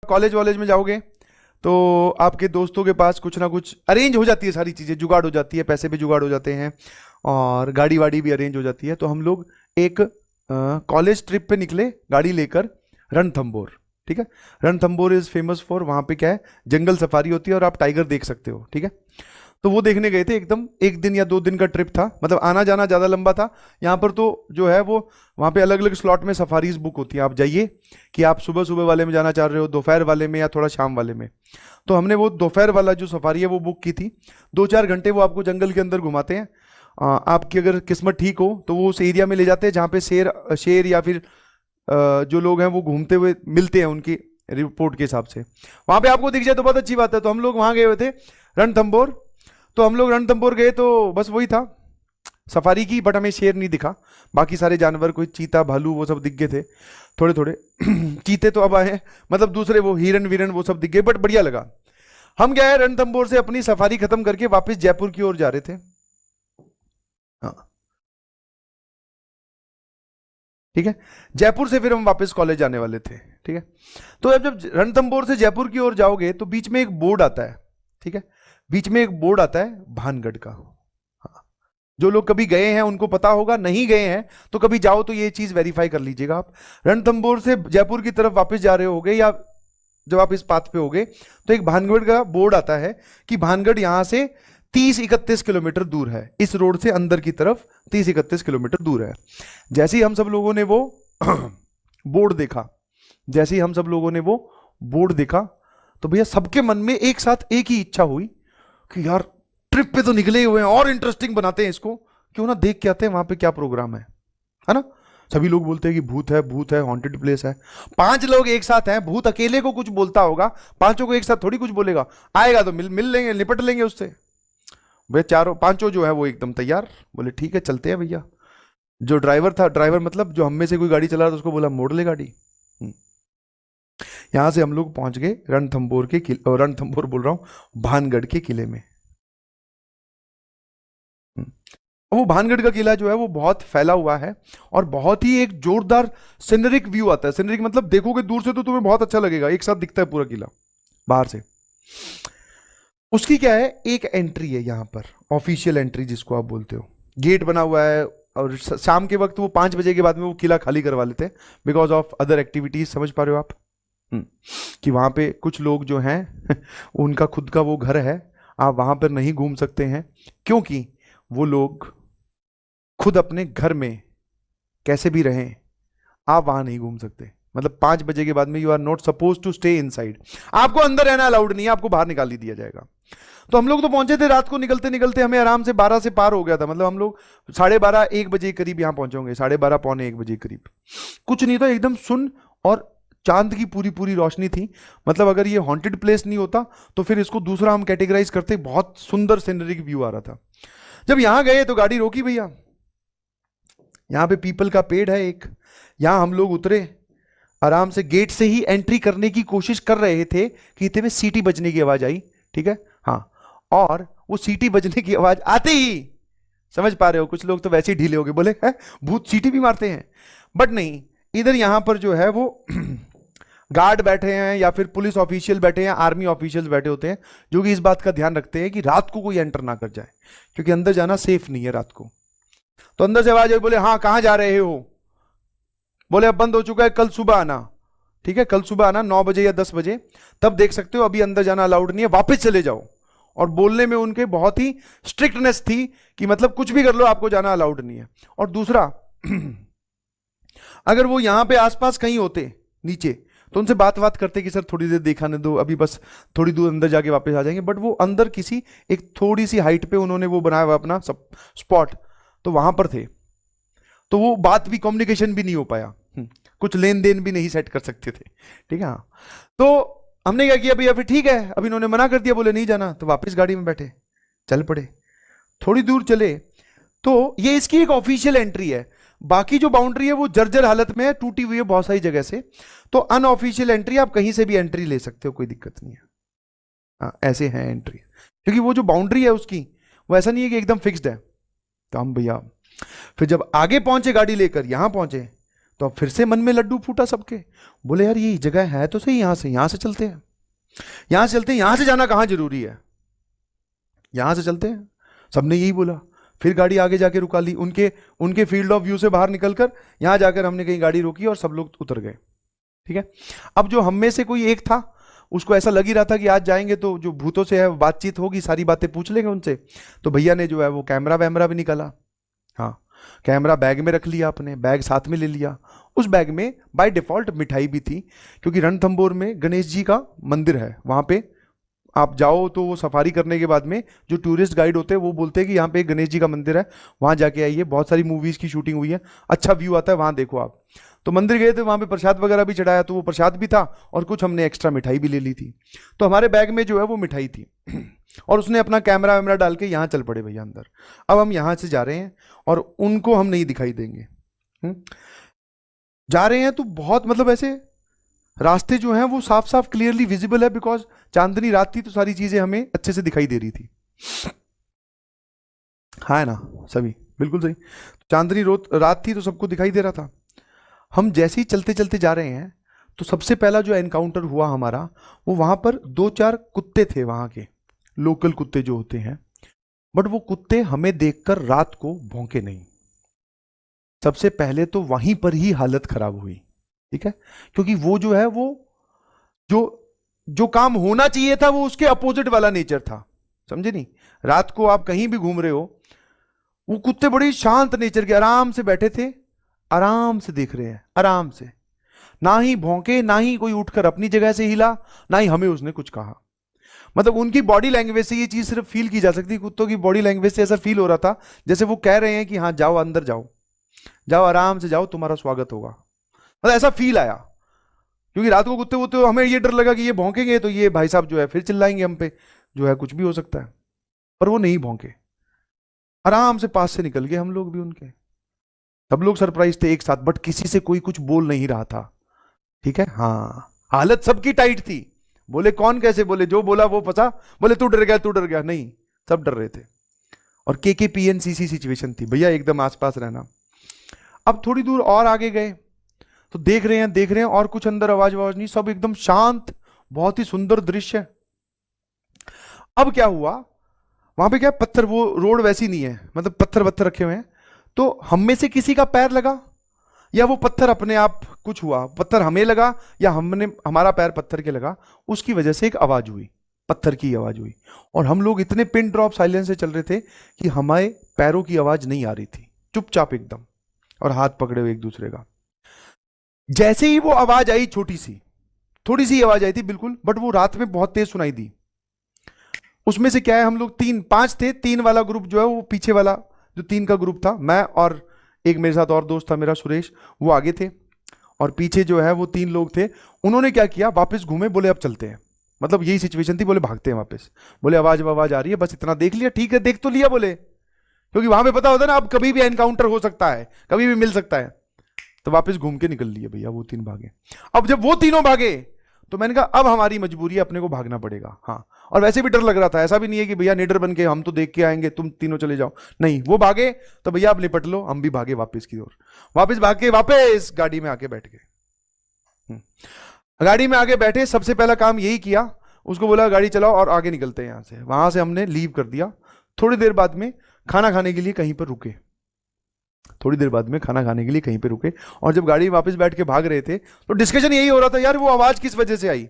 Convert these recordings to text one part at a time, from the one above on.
College वॉलेज में जाओगे तो आपके दोस्तों के पास कुछ ना कुछ अरेंज हो जाती है, सारी चीज़ें जुगाड़ हो जाती है, पैसे भी जुगाड़ हो जाते हैं और गाड़ी वाड़ी भी अरेंज हो जाती है। तो हम लोग एक कॉलेज ट्रिप पे निकले गाड़ी लेकर, रणथंबोर। ठीक है, रणथंबोर इज फेमस फॉर, वहाँ पे क्या है, जंगल सफारी होती है और आप टाइगर देख सकते हो। ठीक है, तो वो देखने गए थे। एकदम 1 दिन या 2 दिन का ट्रिप था, मतलब आना जाना ज़्यादा लंबा था। यहाँ पर तो जो है वो वहाँ पे अलग अलग स्लॉट में सफारीज बुक होती है, आप जाइए कि आप सुबह सुबह वाले में जाना चाह रहे हो, दोपहर वाले में, या थोड़ा शाम वाले में। तो हमने वो दोपहर वाला जो सफारी है वो बुक की थी। 2-4 घंटे वो आपको जंगल के अंदर घुमाते हैं। आपकी अगर किस्मत ठीक हो तो वो उस एरिया में ले जाते हैं जहाँ पे शेर या फिर जो लोग हैं वो घूमते हुए मिलते हैं, उनकी रिपोर्ट के हिसाब से। वहाँ पे आपको दिख जाए तो बहुत अच्छी बात है। तो हम लोग वहाँ गए हुए थे रणथंबोर। तो हम लोग रणथंबोर गए तो बस वही था सफारी की, बट हमें शेर नहीं दिखा। बाकी सारे जानवर, कोई चीता भालू वो सब दिख गए थे थोड़े थोड़े। चीते तो अब आए, मतलब दूसरे वो हिरन वीरन वो सब दिख गए, बट बढ़िया लगा। हम गए रणथंबोर से अपनी सफारी खत्म करके वापस जयपुर की ओर जा रहे थे। हाँ ठीक है, जयपुर से फिर हम वापस कॉलेज जाने वाले थे। ठीक है, तो अब जब रणथंबोर से जयपुर की ओर जाओगे तो बीच में एक बोर्ड आता है। ठीक है, बीच में एक बोर्ड आता है भानगढ़ का। हाँ, जो लोग कभी गए हैं उनको पता होगा, नहीं गए हैं तो कभी जाओ तो ये चीज वेरीफाई कर लीजिएगा। आप रणथंबोर से जयपुर की तरफ वापस जा रहे होगे या जब आप इस पाथ पे होगे तो एक भानगढ़ का बोर्ड आता है कि भानगढ़ यहां से 30-31 किलोमीटर दूर है, इस रोड से अंदर की तरफ 30-31 किलोमीटर दूर है। जैसे ही हम सब लोगों ने वो बोर्ड देखा, जैसे ही हम सब लोगों ने वो बोर्ड देखा तो भैया सबके मन में एक साथ एक ही इच्छा हुई कि यार ट्रिप पे तो निकले हुए हैं और इंटरेस्टिंग बनाते हैं इसको, क्यों ना देख के आते हैं वहां पे क्या प्रोग्राम है ना। सभी लोग बोलते हैं कि भूत है, भूत है, हॉन्टेड प्लेस है। 5 लोग एक साथ हैं, भूत अकेले को कुछ बोलता होगा, 5 को एक साथ थोड़ी कुछ बोलेगा। आएगा तो मिल लेंगे, निपट लेंगे उससे। भैया 4-5 जो है वो एकदम तैयार, बोले ठीक है चलते हैं भैया। जो ड्राइवर था, ड्राइवर मतलब जो हम में से कोई गाड़ी चला रहा था, उसको बोला मोड़ ले गाड़ी। यहां से हम लोग पहुंच गए रणथंबोर के किले, रणथंबोर बोल रहा हूं, भानगढ़ के किले में। वो भानगढ़ का किला जो है वो बहुत फैला हुआ है और बहुत ही एक जोरदार सीनरिक व्यू आता है। सीनरिक मतलब देखोगे दूर से तो तुम्हें बहुत अच्छा लगेगा, एक साथ दिखता है पूरा किला बाहर से। उसकी क्या है, एक एंट्री है यहाँ पर, ऑफिशियल एंट्री जिसको आप बोलते हो। गेट बना हुआ है और शाम के वक्त वो 5 बजे के बाद में वो किला खाली करवा लेते हैं बिकॉज ऑफ अदर एक्टिविटीज। समझ पा रहे हो आप कि वहां पे कुछ लोग जो हैं उनका खुद का वो घर है, आप वहां पर नहीं घूम सकते हैं क्योंकि वो लोग खुद अपने घर में कैसे भी रहें, आप वहां नहीं घूम सकते। मतलब 5 बजे के बाद में you are not suppose to stay inside, आपको अंदर रहना अलाउड नहीं है, आपको बाहर निकाल ही दिया जाएगा। तो हम लोग तो पहुंचे थे रात को, निकलते निकलते हमें आराम से 12 से पार हो गया था। मतलब हम लोग 12:30-1 बजे के करीब यहां पहुंचे होंगे, 12:30 पौने 1 बजे के करीब। कुछ नहीं था, एकदम सुन और चांद की पूरी पूरी रोशनी थी। मतलब अगर ये हॉन्टेड प्लेस नहीं होता तो फिर इसको दूसरा हम कैटेगराइज करते। बहुत सुंदर सीनरिक व्यू आ रहा था। जब यहां गए तो गाड़ी रोकी भैया, यहां पे पीपल का पेड़ है एक, यहां हम लोग उतरे आराम से। गेट से ही एंट्री करने की कोशिश कर रहे थे कि इतने में सीटी बजने की आवाज आई। ठीक है, हाँ, और वो सीटी बजने की आवाज आते ही, समझ पा रहे हो, कुछ लोग तो वैसे ही ढीले हो गए, बोले है भूत सीटी भी मारते हैं। बट नहीं, इधर यहां पर जो है वो गार्ड बैठे हैं या फिर पुलिस ऑफिशियल बैठे हैं, आर्मी ऑफिशियल बैठे होते हैं जो कि इस बात का ध्यान रखते हैं कि रात को कोई एंटर ना कर जाए, क्योंकि अंदर जाना सेफ नहीं है रात को। तो अंदर से आवाज आई, बोले हाँ कहां जा रहे हो? बोले अब बंद हो चुका है, कल सुबह आना। ठीक है, कल सुबह आना 9 बजे या 10 बजे, तब देख सकते हो, अभी अंदर जाना अलाउड नहीं है, वापस चले जाओ। और बोलने में उनके बहुत ही स्ट्रिक्टनेस थी कि मतलब कुछ भी कर लो, आपको जाना अलाउड नहीं है। और दूसरा अगर वो यहां पे आसपास कहीं होते नीचे तो उनसे बात करते कि सर थोड़ी देर दिखाने दो, अभी बस थोड़ी दूर अंदर जाके वापस आ जाएंगे। बट वो अंदर किसी एक थोड़ी सी हाइट पे उन्होंने वो बनाया हुआ अपना स्पॉट, तो वहां पर थे, तो वो बात भी, कम्युनिकेशन भी नहीं हो पाया, कुछ लेन देन भी नहीं सेट कर सकते थे। ठीक है, हाँ। तो हमने क्या किया भैया, फिर ठीक है, अब इन्होंने मना कर दिया, बोले नहीं जाना, तो वापस गाड़ी में बैठे चल पड़े। थोड़ी दूर चले तो ये इसकी एक ऑफिशियल एंट्री है, बाकी जो बाउंड्री है वो जर्जर हालत में है, टूटी हुई है बहुत सारी जगह से। तो अनऑफिशियल एंट्री, आप कहीं से भी एंट्री ले सकते हो, कोई दिक्कत नहीं है। हाँ, ऐसे है एंट्री, क्योंकि वो जो बाउंड्री है उसकी वो ऐसा नहीं है कि एकदम फिक्स्ड है। तो हम भैया फिर जब आगे पहुंचे गाड़ी लेकर, यहां पहुंचे, तो अब फिर से मन में लड्डू फूटा सबके। बोले यार ये जगह है तो सही, यहां से चलते हैं, यहां से चलते हैं, यहां से जाना कहां जरूरी है, यहां से चलते हैं। सबने यही बोला। फिर गाड़ी आगे जाके रुका ली, उनके उनके फील्ड ऑफ व्यू से बाहर निकलकर यहां जाकर हमने कहीं गाड़ी रोकी और सब लोग उतर गए। ठीक है। अब जो हम में से कोई एक था, उसको ऐसा लग ही रहा था कि आज जाएंगे तो जो भूतों से है बातचीत होगी, सारी बातें पूछ लेंगे उनसे। तो भैया ने जो है वो कैमरा वैमरा भी निकाला। हाँ, कैमरा बैग में रख लिया, अपने बैग साथ में ले लिया। उस बैग में बाय डिफॉल्ट मिठाई भी थी, क्योंकि रणथंभौर में गणेश जी का मंदिर है। वहां पे आप जाओ तो वो सफारी करने के बाद में जो टूरिस्ट गाइड होते हैं वो बोलते हैं कि यहाँ पे एक गणेश जी का मंदिर है, वहां जाके आइए, बहुत सारी मूवीज की शूटिंग हुई है, अच्छा व्यू आता है, वहां देखो आप। तो मंदिर गए थे, वहां पे प्रसाद वगैरह भी चढ़ाया, तो वो प्रसाद भी था और कुछ हमने एक्स्ट्रा मिठाई भी ले ली थी। तो हमारे बैग में जो है वो मिठाई थी और उसने अपना कैमरा वैमरा डाल के यहाँ चल पड़े भैया अंदर। अब हम यहाँ से जा रहे हैं और उनको हम नहीं दिखाई देंगे। जा रहे हैं तो बहुत मतलब ऐसे रास्ते जो हैं वो साफ साफ क्लियरली विजिबल है, बिकॉज चांदनी रात थी तो सारी चीजें हमें अच्छे से दिखाई दे रही थी। हाँ है ना सभी, बिल्कुल सही। चांदनी रात थी तो सबको दिखाई दे रहा था। हम जैसे ही चलते चलते जा रहे हैं तो सबसे पहला जो एनकाउंटर हुआ हमारा, वो वहां पर 2-4 कुत्ते थे, वहां के लोकल कुत्ते जो होते हैं। बट वो कुत्ते हमें देखकर रात को भौंके नहीं। सबसे पहले तो वहीं पर ही हालत खराब हुई। ठीक है, क्योंकि वो जो है वो जो जो काम होना चाहिए था वो उसके अपोजिट वाला नेचर था, समझे नहीं। रात को आप कहीं भी घूम रहे हो, वो कुत्ते बड़ी शांत नेचर के आराम से बैठे थे, आराम से देख रहे हैं, आराम से, ना ही भौंके, ना ही कोई उठकर अपनी जगह से हिला, ना ही हमें उसने कुछ कहा। मतलब उनकी बॉडी लैंग्वेज से ये चीज सिर्फ फील की जा सकती, कुत्तों की बॉडी लैंग्वेज से ऐसा फील हो रहा था जैसे वो कह रहे हैं कि हाँ जाओ अंदर जाओ, जाओ आराम से जाओ, तुम्हारा स्वागत होगा। मतलब ऐसा फील आया। क्योंकि रात को कुत्ते वुत्ते, हमें ये डर लगा कि ये भौंकेंगे तो ये भाई साहब जो है फिर चिल्लाएंगे हम पे, जो है कुछ भी हो सकता है। पर वो नहीं भौंके, आराम से पास से निकल गए हम लोग भी उनके। सब लोग सरप्राइज थे एक साथ, बट किसी से कोई कुछ बोल नहीं रहा था। ठीक है, हाँ, हालत सबकी टाइट थी। बोले कौन कैसे, बोले जो बोला वो फंसा, बोले तू डर गया, तू डर गया, नहीं, सब डर रहे थे। और केकेपीएनसीसी सिचुएशन थी भैया, एकदम आसपास रहना। अब थोड़ी दूर और आगे गए तो देख रहे हैं और कुछ अंदर आवाज नहीं, सब एकदम शांत, बहुत ही सुंदर दृश्य। अब क्या हुआ, वहां पे क्या पत्थर, वो रोड वैसी नहीं है, मतलब पत्थर वत्थर रखे हुए हैं। तो हम में से किसी का पैर लगा या वो पत्थर अपने आप कुछ हुआ, पत्थर हमें लगा या हमारा पैर पत्थर के लगा, उसकी वजह से एक आवाज हुई, पत्थर की आवाज हुई। और हम लोग इतने पिन ड्रॉप साइलेंस से चल रहे थे कि हमारे पैरों की आवाज नहीं आ रही थी, चुपचाप एकदम, और हाथ पकड़े हुए एक दूसरे का। जैसे ही वो आवाज आई, थोड़ी सी आवाज आई थी बिल्कुल, बट वो रात में बहुत तेज सुनाई दी। उसमें से क्या है, हम लोग 5 थे, 3 वाला ग्रुप जो है वो पीछे वाला जो 3 का ग्रुप था, मैं और एक मेरे साथ और दोस्त था मेरा सुरेश, वो आगे थे, और पीछे जो है वो 3 लोग थे। उन्होंने क्या किया, वापस घूमे, बोले अब चलते हैं। मतलब यही सिचुएशन थी, बोले भागते हैं वापस। बोले आवाज आ रही है, बस इतना देख लिया, ठीक है देख तो लिया, बोले, क्योंकि वहां पे पता होता है ना, अब कभी भी एनकाउंटर हो सकता है, कभी भी मिल सकता है। तो वापस घूम के निकल लिए भैया, वो 3 भागे। अब जब वो तीनों भागे तो मैंने कहा अब हमारी मजबूरी है, अपने को भागना पड़ेगा। हाँ, और वैसे भी डर लग रहा था, ऐसा भी नहीं है कि भैया निडर बन के हम तो देख के आएंगे, तुम तीनों चले जाओ, नहीं, वो भागे तो भैया आप लिपट लो, हम भी भागे वापस की ओर। वापस भाग के वापस गाड़ी में आके बैठ गए। गाड़ी में आगे बैठे, सबसे पहला काम यही किया, उसको बोला गाड़ी चलाओ और आगे निकलते हैं यहां से। वहां से हमने लीव कर दिया। थोड़ी देर बाद में खाना खाने के लिए कहीं पर रुके, और जब गाड़ी वापस बैठ के भाग रहे थे तो डिस्कशन यही हो रहा था, यार वो आवाज किस वजह से आई।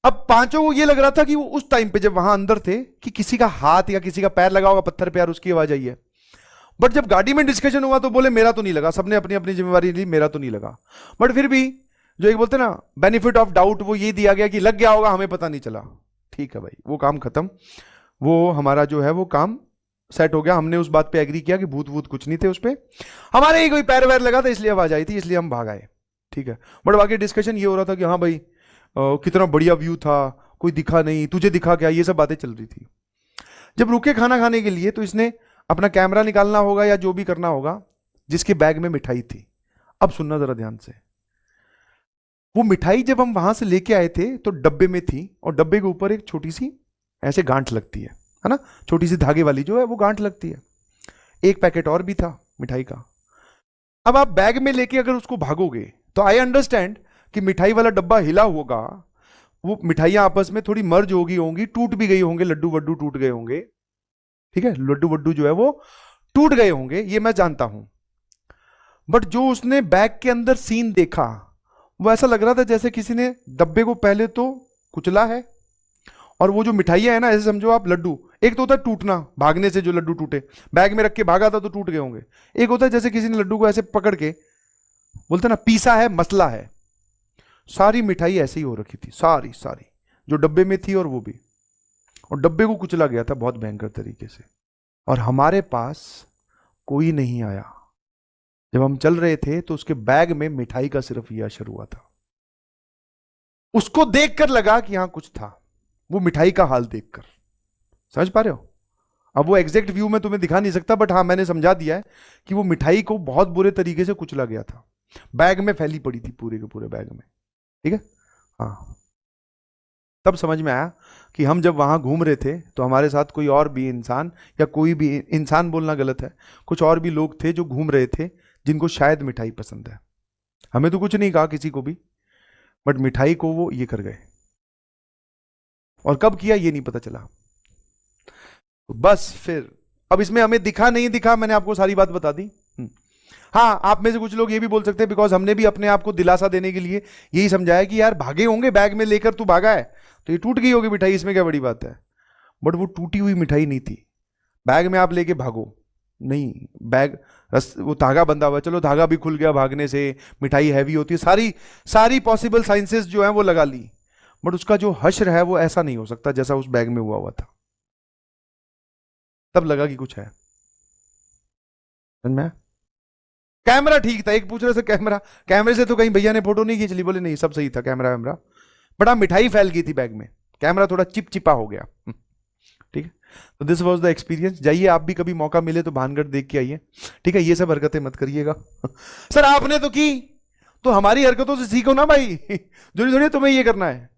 अब पांचों को ये लग रहा था कि वो उस टाइम पे जब वहां अंदर थे कि किसी का हाथ या किसी का पैर लगा होगा पत्थर पे, यार उसकी आवाज आई है। बट जब गाड़ी में डिस्कशन हुआ तो बोले मेरा तो नहीं लगा, सबने अपनी अपनी जिम्मेवारी ली, मेरा तो नहीं लगा। बट फिर भी जो एक बोलते ना बेनिफिट ऑफ डाउट, वो ये दिया गया कि लग गया होगा, हमें पता नहीं चला। ठीक है भाई, वो काम खत्म, वो हमारा जो है वो काम सेट हो गया। हमने उस बात पे एग्री किया कि भूत वूत कुछ नहीं थे उस पे, हमारे ही कोई पैर वैर लगा था इसलिए आवाज आई थी, इसलिए हम भाग आए। ठीक है, बट बाकी डिस्कशन ये हो रहा था कि हाँ भाई कितना बढ़िया व्यू था, कोई दिखा नहीं, तुझे दिखा क्या, ये सब बातें चल रही थी। जब रुके खाना खाने के लिए तो इसने अपना कैमरा निकालना होगा या जो भी करना होगा, जिसके बैग में मिठाई थी। अब सुनना जरा ध्यान से, वो मिठाई जब हम वहां से लेके आए थे तो डब्बे में थी, और डब्बे के ऊपर एक छोटी सी ऐसे गांठ लगती है ना, छोटी सी धागे वाली जो है वो गांठ लगती है। एक पैकेट और भी था मिठाई का। अब आप बैग में लेके अगर उसको भागोगे तो आई अंडरस्टैंड कि मिठाई वाला डब्बा हिला होगा, वो मिठाइयां आपस में थोड़ी मर्ज होंगी, टूट भी गई होंगे, लड्डू वड्डू टूट गए होंगे, ठीक है, लड्डू वड्डू जो है वो टूट गए होंगे, ये मैं जानता हूं। बट जो उसने बैग के अंदर सीन देखा वो ऐसा लग रहा था जैसे किसी ने डब्बे को पहले तो कुचला है, और वो जो मिठाइयां है ना, ऐसे समझो आप लड्डू, एक तो होता है टूटना, भागने से जो लड्डू टूटे, बैग में रख के भागा था तो टूट गए होंगे, एक होता है जैसे किसी ने लड्डू को ऐसे पकड़ के, बोलते ना पीसा है, मसला है। सारी मिठाई ऐसे ही हो रखी थी, सारी सारी जो डब्बे में थी, और वो भी, और डब्बे को कुचला गया था बहुत भयंकर तरीके से। और हमारे पास कोई नहीं आया। जब हम चल रहे थे तो उसके बैग में मिठाई का सिर्फ यह असर हुआ था। उसको देखकर लगा कि यहां कुछ था, वो मिठाई का हाल देखकर। समझ पा रहे हो? अब वो एग्जैक्ट व्यू में तुम्हें दिखा नहीं सकता, बट हाँ मैंने समझा दिया है कि वो मिठाई को बहुत बुरे तरीके से कुचला गया था, बैग में फैली पड़ी थी, पूरे के पूरे बैग में। ठीक है, हाँ। तब समझ में आया कि हम जब वहां घूम रहे थे तो हमारे साथ कोई और भी इंसान, या कोई भी इंसान बोलना गलत है, कुछ और भी लोग थे जो घूम रहे थे जिनको शायद मिठाई पसंद है। हमें तो कुछ नहीं कहा किसी को भी, बट मिठाई को वो ये कर गए, और कब किया ये नहीं पता चला। बस फिर अब इसमें हमें दिखा नहीं दिखा, मैंने आपको सारी बात बता दी। हाँ, आप में से कुछ लोग ये भी बोल सकते हैं, बिकॉज हमने भी अपने आप को दिलासा देने के लिए यही समझाया कि यार भागे होंगे, बैग में लेकर तू भागा है तो ये टूट गई होगी मिठाई, इसमें क्या बड़ी बात है। बट वो टूटी हुई मिठाई नहीं थी, बैग में आप लेके भागो नहीं, बैग वो धागा बंधा हुआ, चलो धागा भी खुल गया भागने से, मिठाई हैवी होती है, सारी सारी पॉसिबल साइंसेस जो है वो लगा ली, बट उसका जो हश्र है वो ऐसा नहीं हो सकता जैसा उस बैग में हुआ था। तब लगा कि कुछ है। समझ में? कैमरा ठीक था, एक पूछ रहे थे कैमरे से तो कहीं भैया ने फोटो नहीं खींच ली? बोले नहीं, सब सही था कैमरा वैमरा, बट हाँ मिठाई फैल गई थी बैग में, कैमरा थोड़ा चिपचिपा हो गया। ठीक है, तो दिस वाज द एक्सपीरियंस। जाइए आप भी कभी मौका मिले तो भानगढ़ देख के आइए, ठीक है, ये सब हरकतें मत करिएगा। सर आपने तो की, तो हमारी हरकतों से सीखो ना भाई, जरूरी थोड़ी तुम्हें ये करना है।